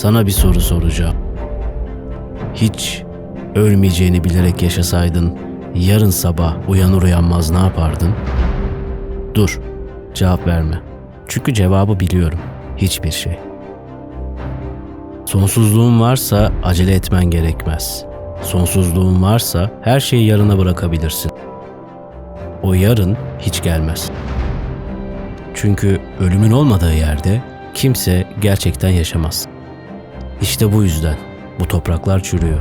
Sana bir soru soracağım. Hiç ölmeyeceğini bilerek yaşasaydın, yarın sabah uyanır uyanmaz ne yapardın? Dur, cevap verme. Çünkü cevabı biliyorum. Hiçbir şey. Sonsuzluğun varsa acele etmen gerekmez. Sonsuzluğun varsa her şeyi yarına bırakabilirsin. O yarın hiç gelmez. Çünkü ölümün olmadığı yerde kimse gerçekten yaşamaz. İşte bu yüzden bu topraklar çürüyor.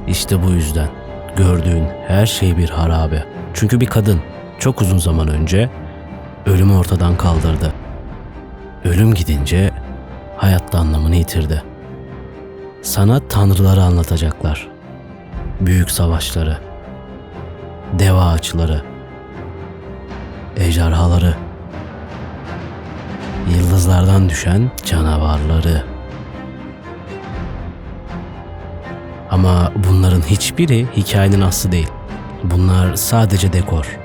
İşte bu yüzden gördüğün her şey bir harabe. Çünkü bir kadın çok uzun zaman önce ölümü ortadan kaldırdı. Ölüm gidince hayatta anlamını yitirdi. Sana tanrıları anlatacaklar. Büyük savaşları, deva ağaçları, ejderhaları, yıldızlardan düşen canavarları. Ama bunların hiçbiri hikayenin aslı değil. Bunlar sadece dekor.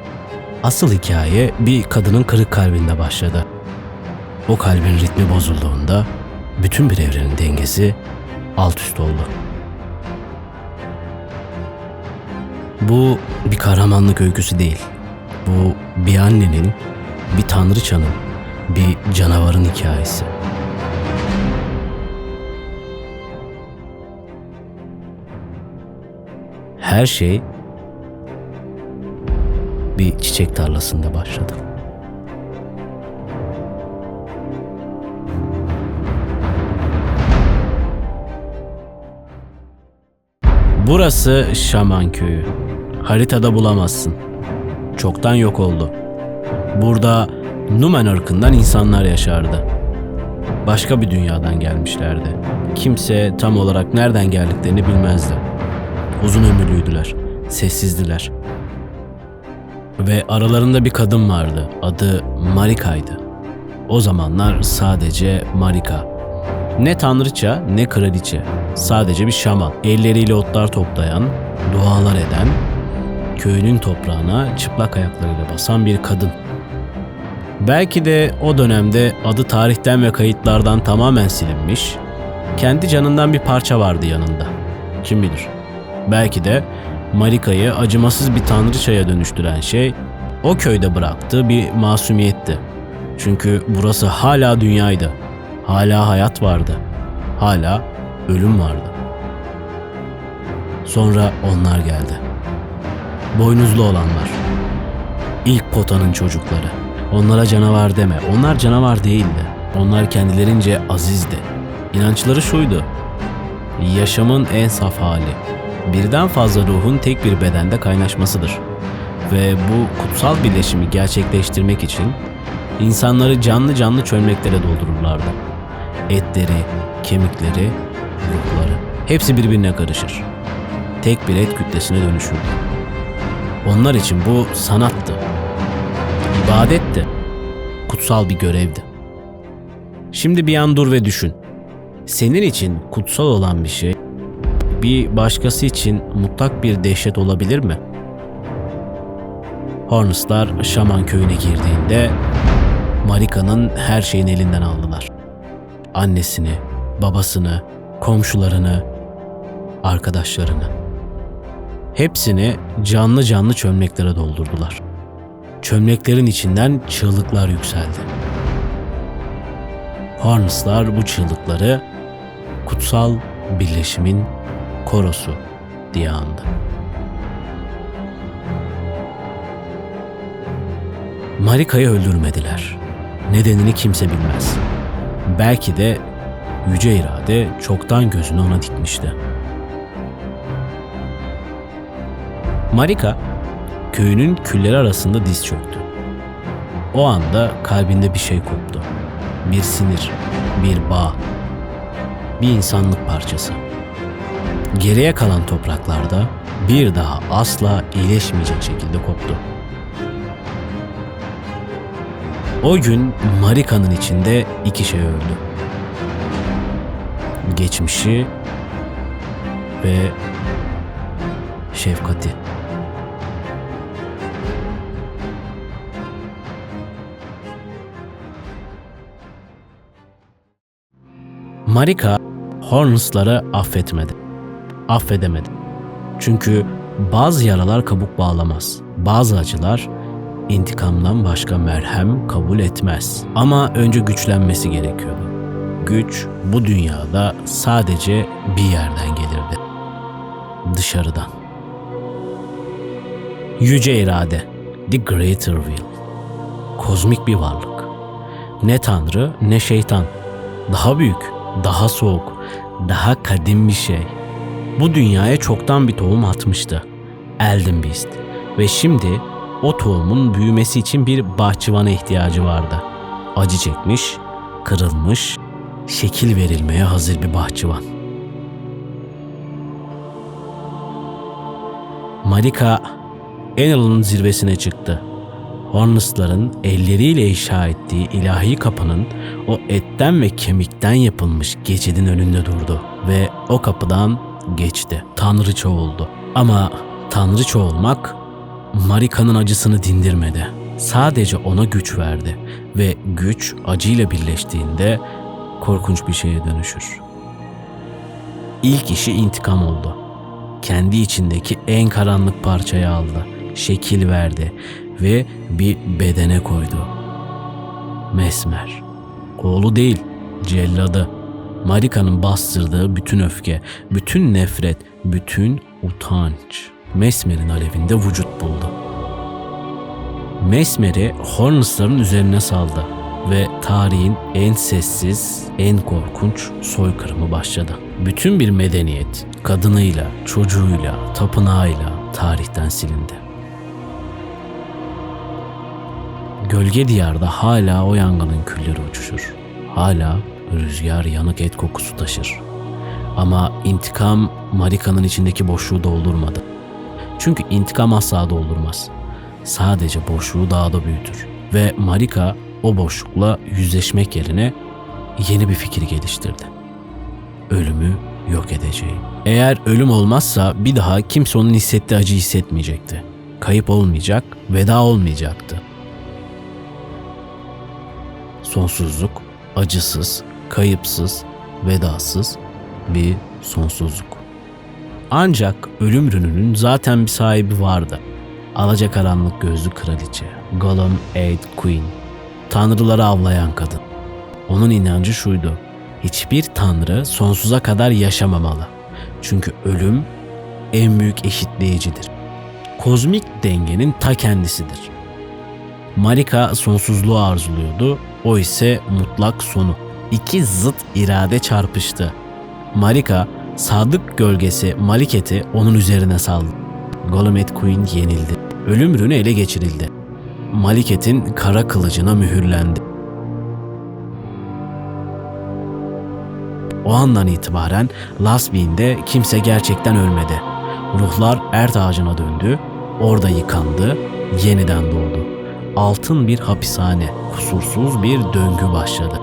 Asıl hikaye bir kadının kırık kalbinde başladı. O kalbin ritmi bozulduğunda bütün bir evrenin dengesi alt üst oldu. Bu bir kahramanlık öyküsü değil. Bu bir annenin, bir tanrıçanın, bir canavarın hikayesi. Her şey bir çiçek tarlasında başladı. Burası Şaman Köyü. Haritada bulamazsın. Çoktan yok oldu. Burada Numen ırkından insanlar yaşardı. Başka bir dünyadan gelmişlerdi. Kimse tam olarak nereden geldiklerini bilmezdi. Uzun ömürlüydüler, sessizdiler. Ve aralarında bir kadın vardı. Adı Marika'ydı. O zamanlar sadece Marika. Ne tanrıça ne kraliçe. Sadece bir şaman. Elleriyle otlar toplayan, dualar eden, köyünün toprağına çıplak ayaklarıyla basan bir kadın. Belki de o dönemde adı tarihten ve kayıtlardan tamamen silinmiş, kendi canından bir parça vardı yanında. Kim bilir? Belki de Marika'yı acımasız bir tanrıçaya dönüştüren şey o köyde bıraktığı bir masumiyetti. Çünkü burası hala dünyaydı. Hala hayat vardı. Hala ölüm vardı. Sonra onlar geldi. Boynuzlu olanlar. İlk potanın çocukları. Onlara canavar deme. Onlar canavar değildi. Onlar kendilerince azizdi. İnançları şuydu: yaşamın en saf hali. Birden fazla ruhun tek bir bedende kaynaşmasıdır. Ve bu kutsal birleşimi gerçekleştirmek için insanları canlı canlı çömleklere doldururlardı. Etleri, kemikleri, ruhları hepsi birbirine karışır. Tek bir et kütlesine dönüşürdü. Onlar için bu sanattı, ibadetti, kutsal bir görevdi. Şimdi bir an dur ve düşün. Senin için kutsal olan bir şey bir başkası için mutlak bir dehşet olabilir mi? Hornuslar Şaman köyüne girdiğinde Marika'nın her şeyini elinden aldılar. Annesini, babasını, komşularını, arkadaşlarını. Hepsini canlı canlı çömleklere doldurdular. Çömleklerin içinden çığlıklar yükseldi. Hornuslar bu çığlıkları kutsal birleşimin korosu diye andı. Marika'yı öldürmediler. Nedenini kimse bilmez. Belki de yüce irade çoktan gözünü ona dikmişti. Marika, köyünün külleri arasında diz çöktü. O anda kalbinde bir şey koptu. Bir sinir, bir bağ, bir insanlık parçası. Geriye kalan topraklarda bir daha asla iyileşmeyecek şekilde koptu. O gün Marika'nın içinde iki şey öldü. Geçmişi ve şefkati. Marika, Horns'ları affedemedi. Çünkü bazı yaralar kabuk bağlamaz. Bazı acılar intikamdan başka merhem kabul etmez. Ama önce güçlenmesi gerekiyordu. Güç bu dünyada sadece bir yerden gelirdi. Dışarıdan. Yüce irade, The Greater Will. Kozmik bir varlık. Ne tanrı ne şeytan. Daha büyük, daha soğuk, daha kadim bir şey. Bu dünyaya çoktan bir tohum atmıştı. Elden Beast. Ve şimdi o tohumun büyümesi için bir bahçıvana ihtiyacı vardı. Acı çekmiş, kırılmış, şekil verilmeye hazır bir bahçıvan. Marika, Enel'ın zirvesine çıktı. Horns'ların elleriyle inşa ettiği ilahi kapının o etten ve kemikten yapılmış geçidin önünde durdu ve o kapıdan geçti. Tanrıça oldu. Ama tanrıça olmak Marika'nın acısını dindirmedi. Sadece ona güç verdi ve güç acıyla birleştiğinde korkunç bir şeye dönüşür. İlk işi intikam oldu. Kendi içindeki en karanlık parçayı aldı, şekil verdi ve bir bedene koydu. Mesmer. Oğlu değil, celladı. Marika'nın bastırdığı bütün öfke, bütün nefret, bütün utanç Mesmer'in alevinde vücut buldu. Mesmer'i Horns'ların üzerine saldı ve tarihin en sessiz, en korkunç soykırımı başladı. Bütün bir medeniyet kadınıyla, çocuğuyla, tapınağıyla tarihten silindi. Gölge diyarda hala o yangının külleri uçuşur. Hala rüzgar yanık et kokusu taşır. Ama intikam Marika'nın içindeki boşluğu doldurmadı. Çünkü intikam asla doldurmaz. Sadece boşluğu daha da büyütür. Ve Marika o boşlukla yüzleşmek yerine yeni bir fikir geliştirdi. Ölümü yok edeceği. Eğer ölüm olmazsa bir daha kimse onun hissettiği acıyı hissetmeyecekti. Kayıp olmayacak, veda olmayacaktı. Sonsuzluk, acısız, kayıpsız, vedasız bir sonsuzluk. Ancak ölüm rününün zaten bir sahibi vardı. Alacakaranlık gözlü kraliçe, Golem Aid Queen. Tanrıları avlayan kadın. Onun inancı şuydu: hiçbir tanrı sonsuza kadar yaşamamalı. Çünkü ölüm en büyük eşitleyicidir. Kozmik dengenin ta kendisidir. Marika sonsuzluğu arzuluyordu, o ise mutlak sonu. İki zıt irade çarpıştı. Marika, sadık gölgesi Maliket'i onun üzerine saldı. Golem Queen yenildi. Ölüm rünü ele geçirildi. Maliket'in kara kılıcına mühürlendi. O andan itibaren Lasvine'de kimse gerçekten ölmedi. Ruhlar ert ağacına döndü, orada yıkandı, yeniden doğdu. Altın bir hapishane, kusursuz bir döngü başladı.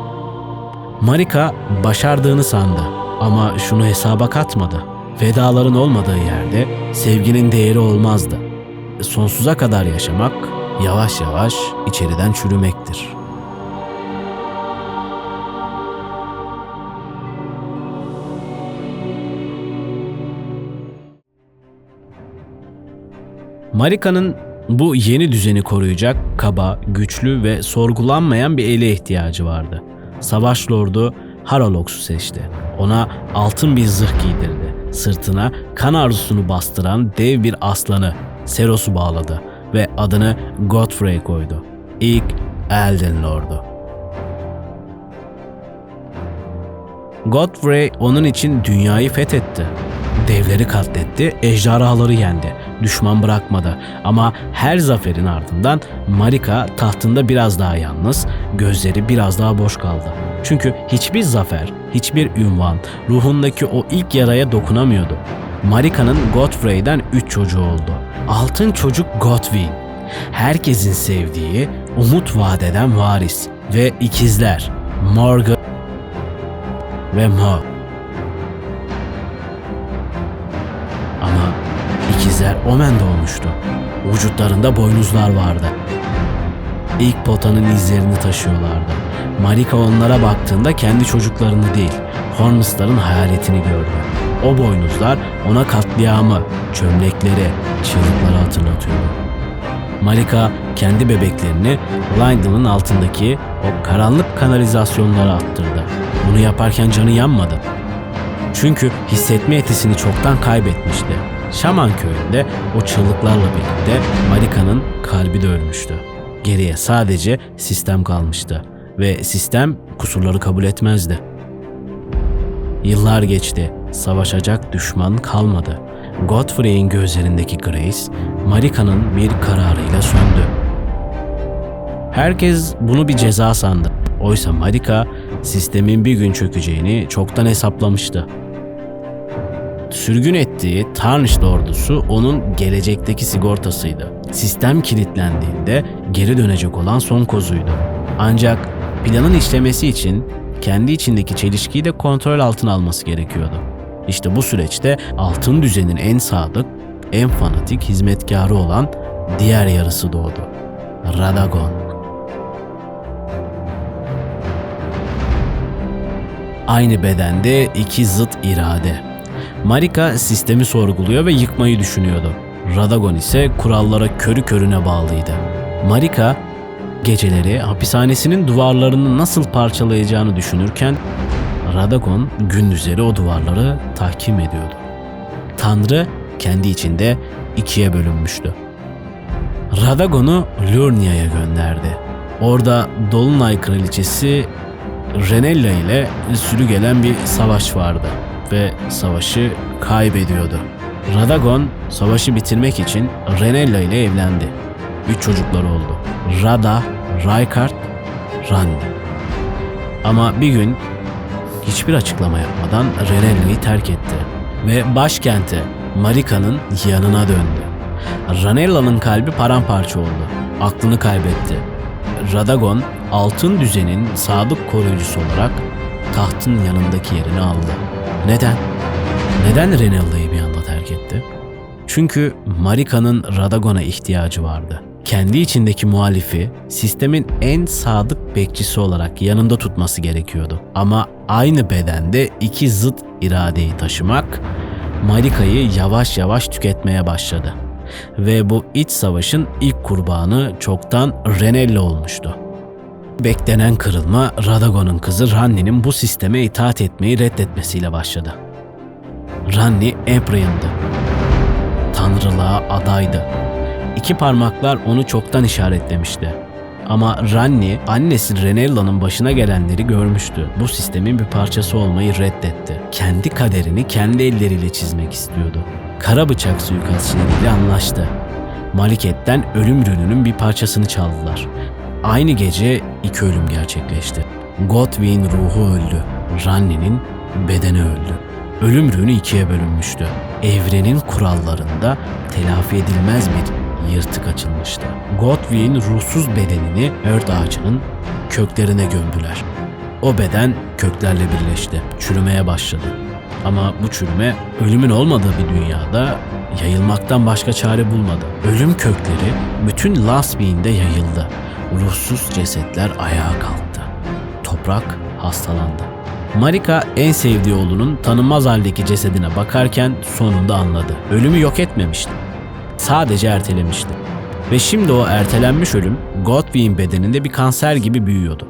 Marika başardığını sandı ama şunu hesaba katmadı. Vedaların olmadığı yerde sevginin değeri olmazdı. Sonsuza kadar yaşamak yavaş yavaş içeriden çürümektir. Marika'nın bu yeni düzeni koruyacak kaba, güçlü ve sorgulanmayan bir ele ihtiyacı vardı. Savaş Lordu Haralox'u seçti. Ona altın bir zırh giydirdi. Sırtına kan arzusunu bastıran dev bir aslanı, Seros'u bağladı ve adını Godfrey koydu. İlk Elden Lord'u. Godfrey onun için dünyayı fethetti. Devleri katletti, ejderhaları yendi. Düşman bırakmadı ama her zaferin ardından Marika tahtında biraz daha yalnız, gözleri biraz daha boş kaldı. Çünkü hiçbir zafer, hiçbir ünvan ruhundaki o ilk yaraya dokunamıyordu. Marika'nın Godfrey'den 3 çocuğu oldu. Altın çocuk Godwyn, herkesin sevdiği, umut vadeden varis ve ikizler Morgan ve Mo. Ama ikizler Omen'de olmuştu. Vücutlarında boynuzlar vardı. İlk potanın izlerini taşıyorlardı. Marika onlara baktığında kendi çocuklarını değil, Hornus'ların hayaletini gördü. O boynuzlar ona katliamı, çömlekleri, çığlıkları hatırlatıyordu. Marika kendi bebeklerini Lindon'un altındaki o karanlık kanalizasyonlara attırdı. Bunu yaparken canı yanmadı. Çünkü hissetme yetisini çoktan kaybetmişti. Şaman köyünde o çığlıklarla birlikte Marika'nın kalbi de ölmüştü. Geriye sadece sistem kalmıştı ve sistem kusurları kabul etmezdi. Yıllar geçti, savaşacak düşman kalmadı. Godfrey'in gözlerindeki Grace, Marika'nın bir kararıyla söndü. Herkes bunu bir ceza sandı. Oysa Marika, sistemin bir gün çökeceğini çoktan hesaplamıştı. Sürgün ettiği Tarnished ordusu onun gelecekteki sigortasıydı. Sistem kilitlendiğinde geri dönecek olan son kozuydu. Ancak planın işlemesi için kendi içindeki çelişkiyi de kontrol altına alması gerekiyordu. İşte bu süreçte altın düzenin en sadık, en fanatik hizmetkarı olan diğer yarısı doğdu. Radagon. Aynı bedende iki zıt irade. Marika sistemi sorguluyor ve yıkmayı düşünüyordu. Radagon ise kurallara körü körüne bağlıydı. Marika geceleri hapishanesinin duvarlarını nasıl parçalayacağını düşünürken Radagon gündüzleri o duvarları tahkim ediyordu. Tanrı kendi içinde ikiye bölünmüştü. Radagon'u Lurnia'ya gönderdi. Orada Dolunay Kraliçesi Renella ile sürügelen bir savaş vardı ve savaşı kaybediyordu. Radagon savaşı bitirmek için Renella ile evlendi. 3 çocukları oldu. Rada, Raikard, Ranni. Ama bir gün hiçbir açıklama yapmadan Renella'yı terk etti ve başkente Marika'nın yanına döndü. Ranella'nın kalbi paramparça oldu. Aklını kaybetti. Radagon, altın düzenin sadık koruyucusu olarak tahtın yanındaki yerini aldı. Neden? Neden Renella'yı bir anda terk etti? Çünkü Marika'nın Radagon'a ihtiyacı vardı. Kendi içindeki muhalifi sistemin en sadık bekçisi olarak yanında tutması gerekiyordu. Ama aynı bedende iki zıt iradeyi taşımak Marika'yı yavaş yavaş tüketmeye başladı. Ve bu iç savaşın ilk kurbanı çoktan Renella olmuştu. Beklenen kırılma Radagon'un kızı Ranni'nin bu sisteme itaat etmeyi reddetmesiyle başladı. Ranni Emperor'dı. Tanrılığa adaydı. İki parmaklar onu çoktan işaretlemişti. Ama Ranni, annesi Renella'nın başına gelenleri görmüştü. Bu sistemin bir parçası olmayı reddetti. Kendi kaderini kendi elleriyle çizmek istiyordu. Kara bıçak suikastçileriyle anlaştı. Maliket'ten ölüm rününün bir parçasını çaldılar. Aynı gece iki ölüm gerçekleşti. Godwyn ruhu öldü. Ranni'nin bedeni öldü. Ölüm rünü ikiye bölünmüştü. Evrenin kurallarında telafi edilmez bir yırtık açılmıştı. Godwyn ruhsuz bedenini ört ağacının köklerine gömdüler. O beden köklerle birleşti. Çürümeye başladı. Ama bu çürüme ölümün olmadığı bir dünyada yayılmaktan başka çare bulmadı. Ölüm kökleri bütün Lasby'inde yayıldı. Ruhsuz cesetler ayağa kalktı. Toprak hastalandı. Marika en sevdiği oğlunun tanınmaz haldeki cesedine bakarken sonunda anladı. Ölümü yok etmemişti. Sadece ertelemişti. Ve şimdi o ertelenmiş ölüm Godwyn bedeninde bir kanser gibi büyüyordu.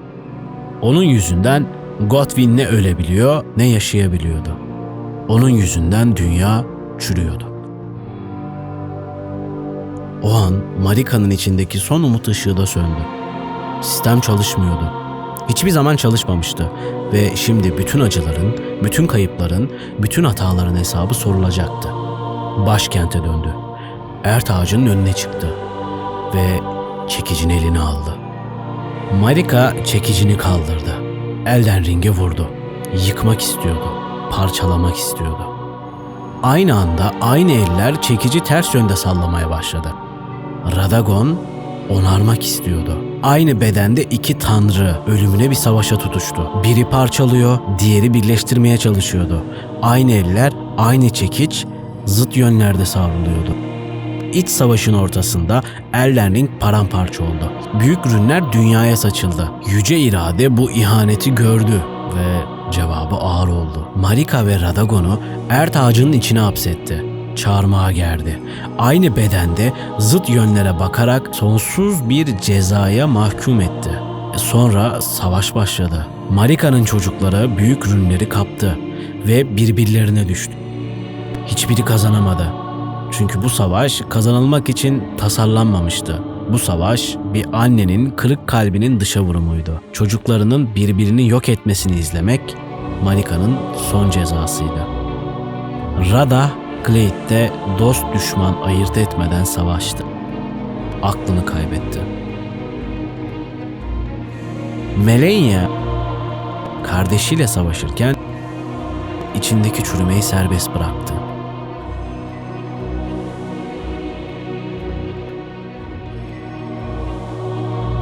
Onun yüzünden Godwyn ne ölebiliyor ne yaşayabiliyordu. Onun yüzünden dünya çürüyordu. O an Marika'nın içindeki son umut ışığı da söndü. Sistem çalışmıyordu. Hiçbir zaman çalışmamıştı ve şimdi bütün acıların, bütün kayıpların, bütün hataların hesabı sorulacaktı. Başkente döndü. Ert ağacının önüne çıktı ve çekicini eline aldı. Marika çekicini kaldırdı. Elden Ring'e vurdu. Yıkmak istiyordu. Parçalamak istiyordu. Aynı anda aynı eller çekici ters yönde sallamaya başladı. Radagon onarmak istiyordu. Aynı bedende iki tanrı ölümüne bir savaşa tutuştu. Biri parçalıyor, diğeri birleştirmeye çalışıyordu. Aynı eller, aynı çekiç zıt yönlerde savruluyordu. İç savaşın ortasında Elden Ring paramparça oldu. Büyük rünler dünyaya saçıldı. Yüce irade bu ihaneti gördü ve Cevabı ağır oldu. Marika ve Radagon'u ert ağacının içine hapsetti. Çarmıha gerdi. Aynı bedende zıt yönlere bakarak sonsuz bir cezaya mahkum etti. Sonra savaş başladı. Marika'nın çocukları büyük rünleri kaptı ve birbirlerine düştü. Hiçbiri kazanamadı. Çünkü bu savaş kazanılmak için tasarlanmamıştı. Bu savaş bir annenin kırık kalbinin dışa vurumuydu. Çocuklarının birbirini yok etmesini izlemek Marika'nın son cezasıydı. Rada, Glade'de dost düşman ayırt etmeden savaştı. Aklını kaybetti. Melania kardeşiyle savaşırken içindeki çürümeyi serbest bıraktı.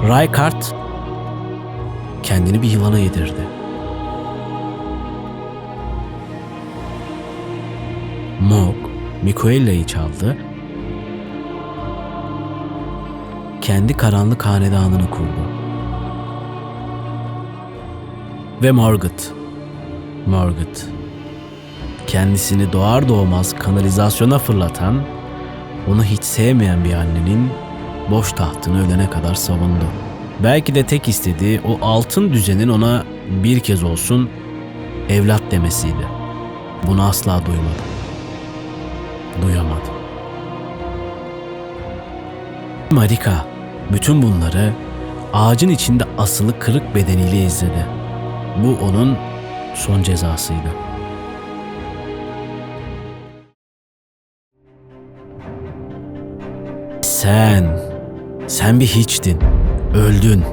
Rykard kendini bir yılana yedirdi. Mog, Mikaela'yı çaldı. Kendi karanlık hanedanını kurdu. Ve Morgoth, kendisini doğar doğmaz kanalizasyona fırlatan, onu hiç sevmeyen bir annenin boş tahtını ölene kadar savundu. Belki de tek istediği o altın düzenin ona bir kez olsun evlat demesiydi. Bunu asla duyamadı. Marika bütün bunları ağacın içinde asılı kırık bedeniyle izledi. Bu onun son cezasıydı. Sen bir hiçtin. Öldün.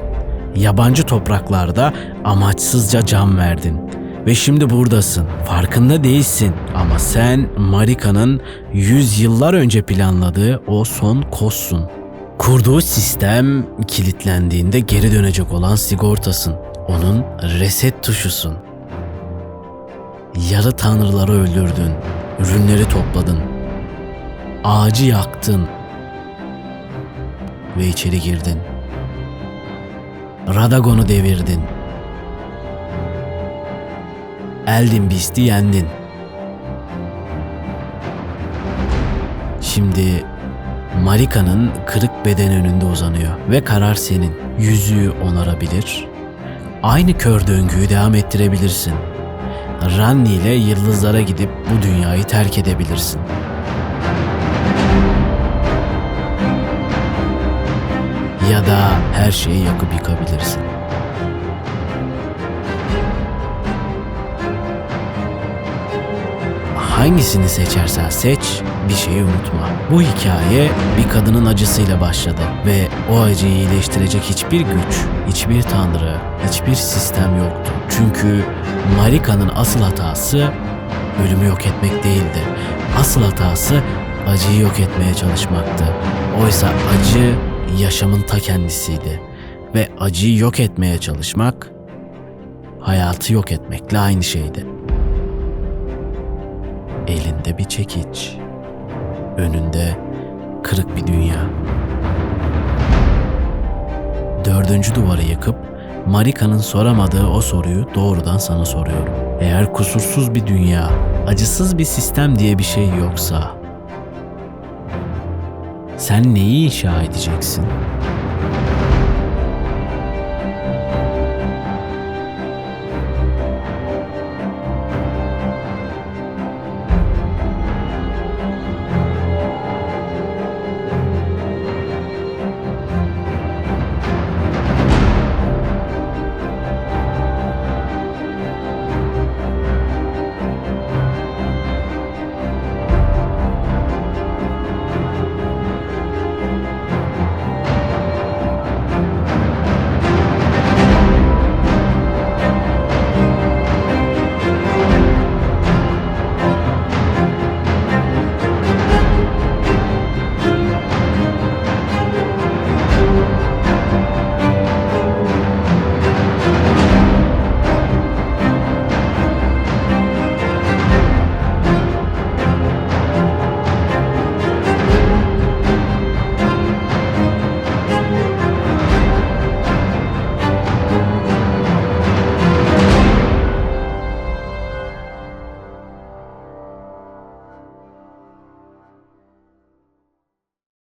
Yabancı topraklarda amaçsızca can verdin. Ve şimdi buradasın. Farkında değilsin. Ama sen Marika'nın 100 yıllar önce planladığı o son kozsun. Kurduğu sistem kilitlendiğinde geri dönecek olan sigortasın. Onun reset tuşusun. Yarı tanrıları öldürdün. Ürünleri topladın. Ağacı yaktın. Ve içeri girdin. Radagon'u devirdin. Elden Beast'i yendin. Şimdi Marika'nın kırık beden önünde uzanıyor ve karar senin. Yüzüğü onarabilir, aynı kör döngüyü devam ettirebilirsin. Ranni ile yıldızlara gidip bu dünyayı terk edebilirsin. Ya da her şeyi yakıp yıkabilirsin. Hangisini seçersen seç, bir şeyi unutma. Bu hikaye bir kadının acısıyla başladı ve o acıyı iyileştirecek hiçbir güç, hiçbir tanrı, hiçbir sistem yoktu. Çünkü Marika'nın asıl hatası ölümü yok etmek değildi. Asıl hatası acıyı yok etmeye çalışmaktı. Oysa acı yaşamın ta kendisiydi ve acıyı yok etmeye çalışmak hayatı yok etmekle aynı şeydi. Elinde bir çekiç, önünde kırık bir dünya. 4. duvarı yıkıp Marika'nın soramadığı o soruyu doğrudan sana soruyorum. Eğer kusursuz bir dünya, acısız bir sistem diye bir şey yoksa, sen neyi inşa edeceksin?